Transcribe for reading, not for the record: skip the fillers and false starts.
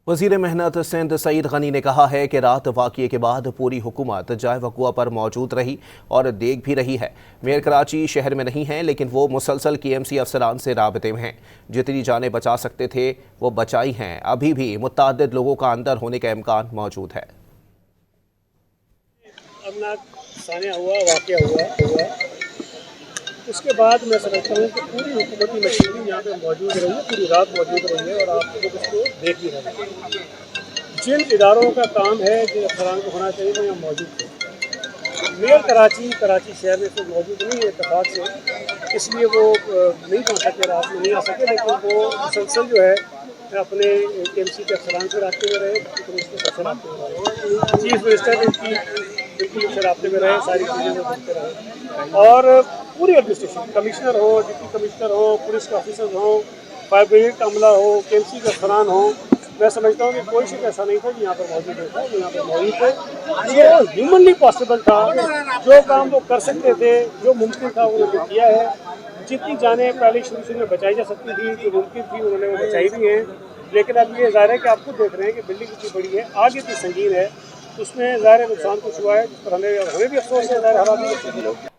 वज़ीर मेहनत सिंध सईद गनी ने कहा है कि रात वाक़ये के बाद पूरी हुकूमत जाए वक़ुआ पर मौजूद रही और देख भी रही है। मेयर कराची शहर में नहीं है, लेकिन वो मुसलसल KMC अफसरान से राबते में हैं। जितनी जानें बचा सकते थे वो बचाई हैं। अभी भी मुतअद्दिद लोगों का अंदर होने का इम्कान मौजूद है। उसके बाद मैं समझता हूँ कि पूरी हुकूमती मशीनरी यहाँ पे मौजूद रही है, पूरी रात मौजूद रही है और आप लोग इसको देख भी रहे हैं। जिन इदारों का काम है, जिन अफसरान को होना चाहिए, वो यहाँ मौजूद थे। मेयर कराची शहर में तो मौजूद नहीं है इत्तेफाक से, इसलिए वो नहीं पहुँच सके, रात में नहीं आ सके, लेकिन वो मुसलसल जो है अपने KMC के अफसरान से रबते में रहे, चीफ मिनिस्टर इनकी बिल्कुल उससे रबते में रहे, सारी चीज़ें वो देखते रहे। और पूरी एडमिनिस्ट्रेशन, कमिश्नर हो, डिप्टी कमिश्नर हो, पुलिस के ऑफिसर हो, फायर ब्रिगेड का अमला हो, KMC के अफसरान हो, मैं समझता हूँ कि कोई शख्स ऐसा नहीं था कि यहाँ पर मौजूद नहीं था। यहाँ पर मौजूद थे, जो ह्यूमनली पॉसिबल था, जो काम वो कर सकते थे, जो मुमकिन था उन्होंने किया है। जितनी जानें पहले शुरू में बचाई जा सकती थी, जो मुमकिन थी, उन्होंने वो बचाई भी हैं। लेकिन अब ये ज़ाहिर है कि आप खुद देख रहे हैं कि बिल्डिंग कितनी बड़ी है, आगे इतनी संगीन है, उसमें ज़ाहिर नुकसान कुछ हुआ है, जिस पर हमें भी अफसोस है, ज़ाहिर हमारा भी अफसोस है।